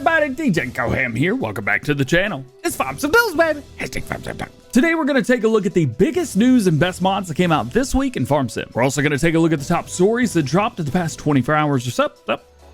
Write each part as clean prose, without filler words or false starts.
everybody, DjGoHam here. Welcome back to the channel. It's Farms of News, baby. Hashtag Farms of News. Today we're going to take a look at the biggest news and best mods that came out this week in Farm Sim. We're also going to take a look at the top stories that dropped in the past 24 hours or so.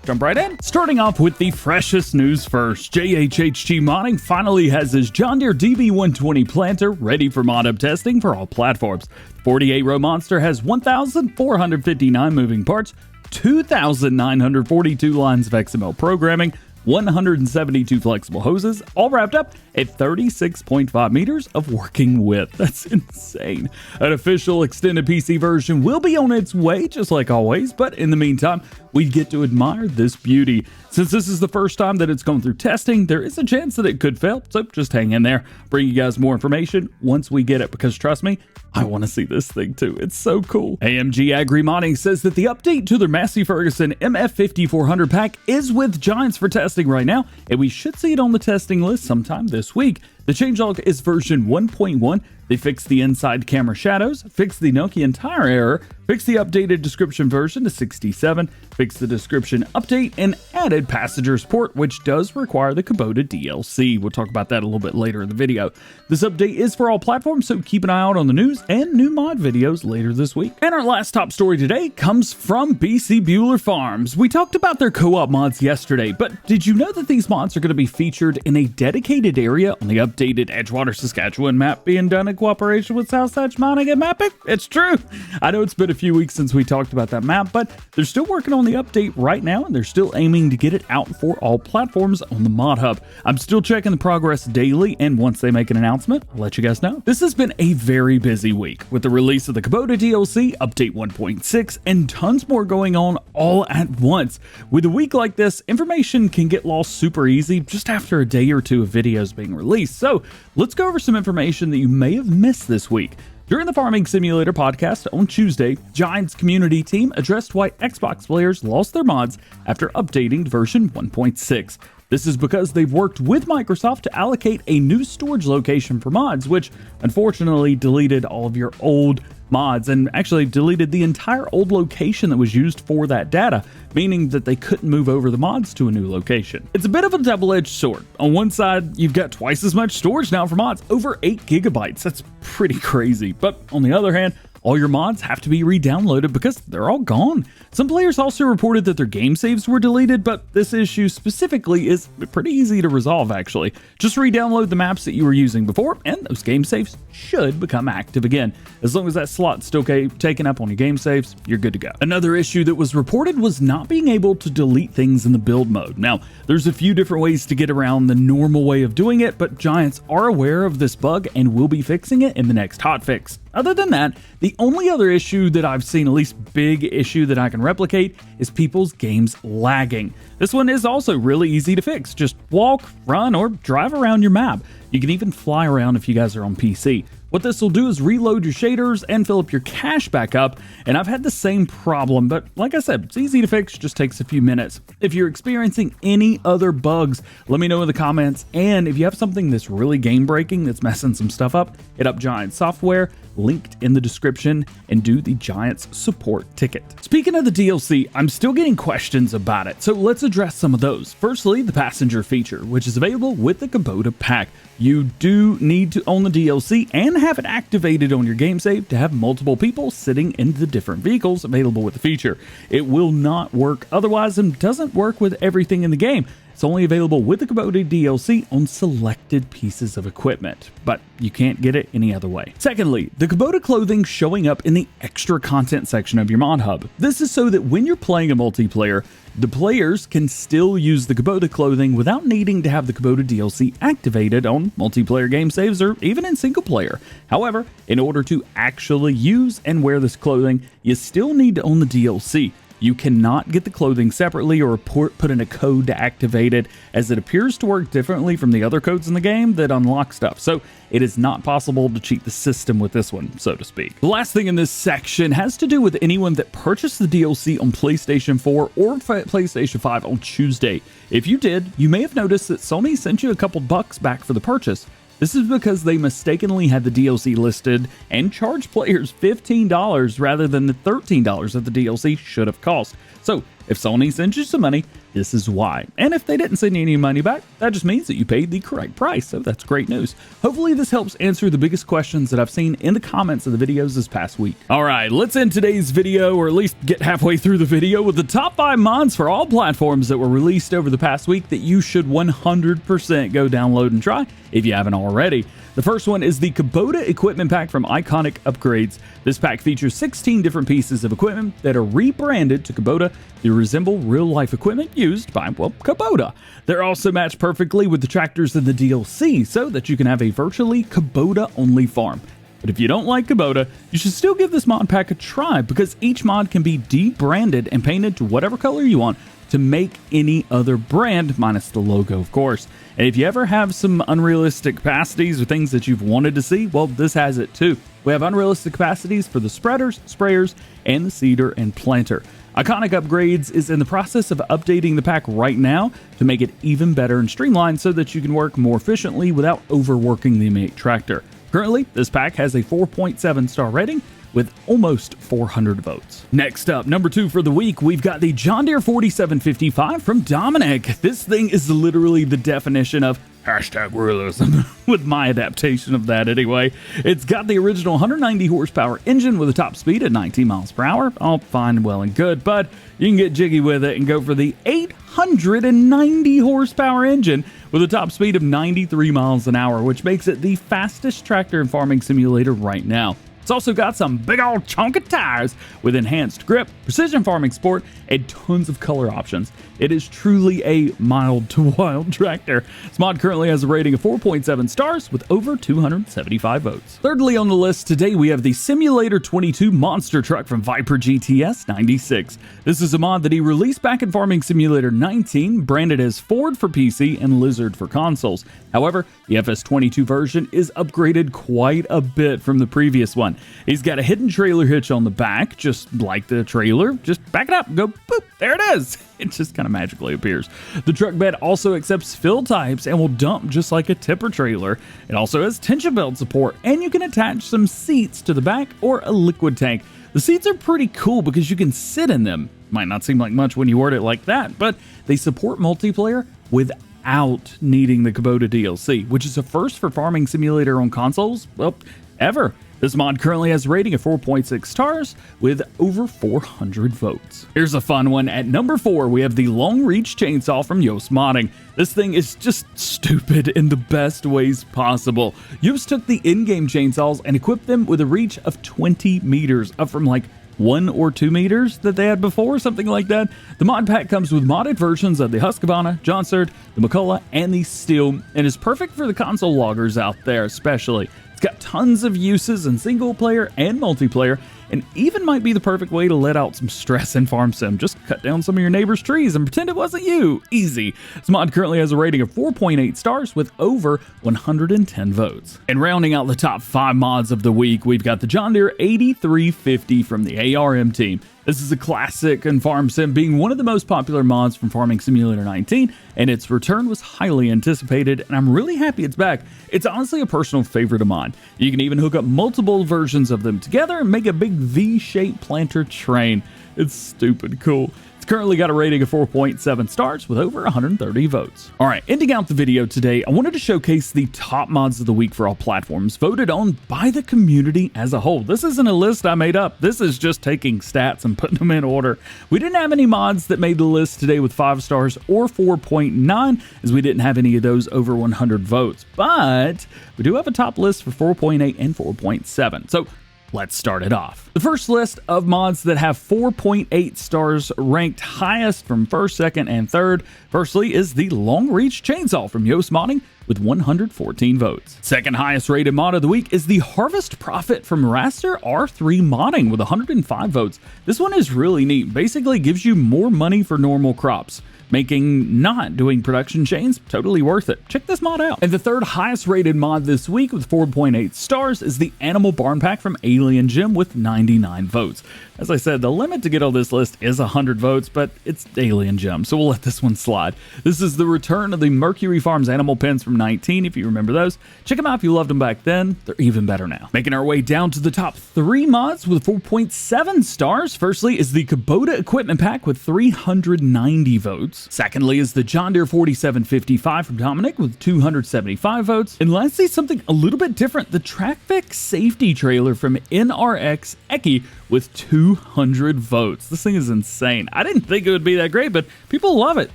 Jump right in. Starting off with the freshest news first. JHHG Modding finally has his John Deere DB120 planter ready for mod-up testing for all platforms. The 48-row monster has 1,459 moving parts, 2,942 lines of XML programming, 172 flexible hoses, all wrapped up at 36.5 meters of working width. That's insane. An official extended PC version will be on its way, just like always, but in the meantime, we get to admire this beauty. Since this is the first time that it's going through testing, there is a chance that it could fail, so just hang in there. Bring you guys more information once we get it, because trust me, I want to see this thing too. It's so cool. AMG Agri Modding says that the update to their Massey Ferguson MF5400 pack is with Giants for testing right now, and we should see it on the testing list sometime this week. The changelog is version 1.1. They fixed the inside camera shadows, fixed the Nokian tire error, fixed the updated description version to 67, fixed the description update, and added passenger support, which does require the Kubota DLC. We'll talk about that a little bit later in the video. This update is for all platforms, so keep an eye out on the news and new mod videos later this week. And our last top story today comes from BC Bueller Farms. We talked about their co-op mods yesterday, but did you know that these mods are going to be featured in a dedicated area on the updated Edgewater, Saskatchewan map being done in cooperation with Southside Modding and Mapping? It's true. I know it's been a few weeks since we talked about that map, but they're still working on the update right now, and they're still aiming to get it out for all platforms on the Mod Hub. I'm still checking the progress daily, and once they make an announcement, I'll let you guys know. This has been a very busy week with the release of the Kubota DLC, Update 1.6, and tons more going on all at once. With a week like this, information can get lost super easy just after a day or two of videos being released. So let's go over some information that you may have missed this week. During the Farming Simulator podcast on Tuesday, Giants community team addressed why Xbox players lost their mods after updating to version 1.6. This is because they've worked with Microsoft to allocate a new storage location for mods, which unfortunately deleted all of your old mods and actually deleted the entire old location that was used for that data, meaning that they couldn't move over the mods to a new location. It's a bit of a double-edged sword. On one side, you've got twice as much storage now for mods, over 8 gigabytes. That's pretty crazy. But on the other hand, all your mods have to be re-downloaded because they're all gone. Some players also reported that their game saves were deleted, but this issue specifically is pretty easy to resolve actually. Just re-download the maps that you were using before, and those game saves should become active again. As long as that slot's still taken up on your game saves, you're good to go. Another issue that was reported was not being able to delete things in the build mode. Now, there's a few different ways to get around the normal way of doing it, but Giants are aware of this bug and will be fixing it in the next hotfix. Other than that, the only other issue that I've seen, at least big issue that I can replicate, is people's games lagging. This one is also really easy to fix. Just walk, run, or drive around your map. You can even fly around if you guys are on PC. What this will do is reload your shaders and fill up your cache back up, and I've had the same problem, but like I said, it's easy to fix, just takes a few minutes. If you're experiencing any other bugs, let me know in the comments, and if you have something that's really game-breaking that's messing some stuff up, hit up Giants Software, linked in the description, and do the Giants support ticket. Speaking of the DLC, I'm still getting questions about it, so let's address some of those. Firstly, the passenger feature, which is available with the Kubota pack. You do need to own the DLC and have it activated on your game save to have multiple people sitting in the different vehicles available with the feature. It will not work otherwise and doesn't work with everything in the game. It's only available with the Kubota DLC on selected pieces of equipment, but you can't get it any other way. Secondly, the Kubota clothing showing up in the extra content section of your mod hub. This is so that when you're playing a multiplayer, the players can still use the Kubota clothing without needing to have the Kubota DLC activated on multiplayer game saves or even in single player. However, in order to actually use and wear this clothing, you still need to own the DLC. You cannot get the clothing separately or put in a code to activate it, as it appears to work differently from the other codes in the game that unlock stuff. So it is not possible to cheat the system with this one, so to speak. The last thing in this section has to do with anyone that purchased the DLC on PlayStation 4 or PlayStation 5 on Tuesday. If you did, you may have noticed that Sony sent you a couple bucks back for the purchase. This is because they mistakenly had the DLC listed and charged players $15 rather than the $13 that the DLC should have cost. So if Sony sends you some money, this is why. And if they didn't send you any money back, that just means that you paid the correct price, so that's great news. Hopefully this helps answer the biggest questions that I've seen in the comments of the videos this past week. Alright, let's end today's video, or at least get halfway through the video, with the top 5 mods for all platforms that were released over the past week that you should 100% go download and try if you haven't already. The first one is the Kubota Equipment Pack from Iconic Upgrades. This pack features 16 different pieces of equipment that are rebranded to Kubota to resemble real-life equipment used by, well, Kubota. They're also matched perfectly with the tractors in the DLC so that you can have a virtually Kubota-only farm. But if you don't like Kubota, you should still give this mod pack a try because each mod can be debranded and painted to whatever color you want to make any other brand, minus the logo, of course. And if you ever have some unrealistic capacities or things that you've wanted to see, well, this has it too. We have unrealistic capacities for the spreaders, sprayers, and the seeder and planter. Iconic Upgrades is in the process of updating the pack right now to make it even better and streamlined so that you can work more efficiently without overworking the M8 tractor. Currently, this pack has a 4.7 star rating with almost 400 votes. Next up, number 2 for the week, we've got the John Deere 4755 from Dominic. This thing is literally the definition of #realism, with my adaptation of that anyway. It's got the original 190 horsepower engine with a top speed at 19 miles per hour. All fine, well and good, but you can get jiggy with it and go for the 890 horsepower engine with a top speed of 93 miles an hour, which makes it the fastest tractor in Farming Simulator right now. It's also got some big old chunky tires with enhanced grip, precision farming sport, and tons of color options. It is truly a mild to wild tractor. This mod currently has a rating of 4.7 stars with over 275 votes. Thirdly on the list today, we have the Simulator 22 monster truck from Viper GTS 96. This is a mod that he released back in Farming Simulator 19, branded as Ford for PC and Lizard for consoles. However, the FS22 version is upgraded quite a bit from the previous one. He's got a hidden trailer hitch on the back, just like the trailer. Just back it up, go boop, there it is. It just kind of magically appears. The truck bed also accepts fill types and will dump just like a tipper trailer. It also has tension belt support, and you can attach some seats to the back or a liquid tank. The seats are pretty cool because you can sit in them. Might not seem like much when you word it like that, but they support multiplayer without needing the Kubota DLC, which is a first for Farming Simulator on consoles, well, ever. This mod currently has a rating of 4.6 stars with over 400 votes. Here's a fun one. At number 4, we have the Long Reach Chainsaw from Yoast Modding. This thing is just stupid in the best ways possible. Yoast took the in-game chainsaws and equipped them with a reach of 20 meters, up from like 1 or 2 meters that they had before, something like that. The mod pack comes with modded versions of the Husqvarna, Johnsard, the McCullough, and the Steel, and is perfect for the console loggers out there especially. It's got tons of uses in single player and multiplayer, and even might be the perfect way to let out some stress in Farm Sim. Just cut down some of your neighbor's trees and pretend it wasn't you. Easy. This mod currently has a rating of 4.8 stars with over 110 votes. And rounding out the top 5 mods of the week, we've got the John Deere 8350 from the ARM team. This is a classic in Farm Sim, being one of the most popular mods from Farming Simulator 19, and its return was highly anticipated, and I'm really happy it's back. It's honestly a personal favorite of mine. You can even hook up multiple versions of them together and make a big V-shaped planter train. It's stupid cool. It's currently got a rating of 4.7 stars with over 130 votes. Alright, ending out the video today, I wanted to showcase the top mods of the week for all platforms, voted on by the community as a whole. This isn't a list I made up. This is just taking stats and putting them in order. We didn't have any mods that made the list today with 5 stars or 4.9, as we didn't have any of those over 100 votes. But we do have a top list for 4.8 and 4.7. So let's start it off. The first list of mods that have 4.8 stars ranked highest from first, second, and third, firstly is the Long Reach Chainsaw from Yoast Modding with 114 votes. Second highest rated mod of the week is the Harvest Profit from Raster R3 Modding with 105 votes. This one is really neat. Basically gives you more money for normal crops, making not doing production chains totally worth it. Check this mod out. And the third highest rated mod this week with 4.8 stars is the Animal Barn Pack from Alien Gym with 99 votes. As I said, the limit to get on this list is 100 votes, but it's Alien Gym, so we'll let this one slide. This is the return of the Mercury Farms animal pens from 19, if you remember those. Check them out if you loved them back then. They're even better now. Making our way down to the top 3 mods with 4.7 stars. Firstly is the Kubota Equipment Pack with 390 votes. votes. Secondly is the John Deere 4755 from Dominic with 275 votes. And lastly, something a little bit different, the TrackFix safety trailer from NRX Eki with 200 votes. This thing is insane. I didn't think it would be that great, but people love it.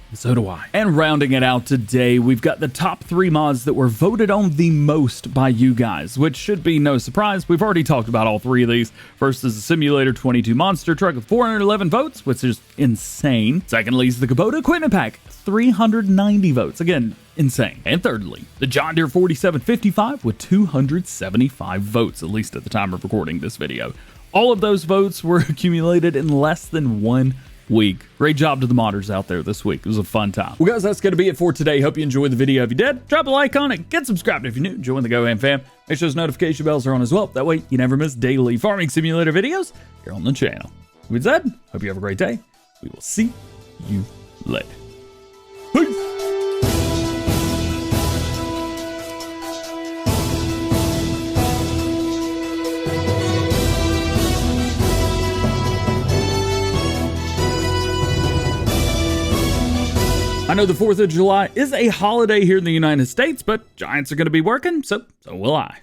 So do I. And rounding it out today, we've got the top 3 mods that were voted on the most by you guys, which should be no surprise. We've already talked about all 3 of these. First is the Simulator 22 Monster Truck with 411 votes, which is insane. Secondly is the Kubota Equipment Pack, 390 votes. Again, insane. And thirdly, the John Deere 4755 with 275 votes, at least at the time of recording this video. All of those votes were accumulated in less than 1 week. Great job to the modders out there this week. It was a fun time. Well, guys, that's going to be it for today. Hope you enjoyed the video. If you did, drop a like on it. Get subscribed if you're new. Join the GoHam fam. Make sure those notification bells are on as well. That way you never miss daily farming simulator videos here on the channel. With that, hope you have a great day. We will see you later. Peace. I know the 4th of July is a holiday here in the United States, but Giants are going to be working, so will I.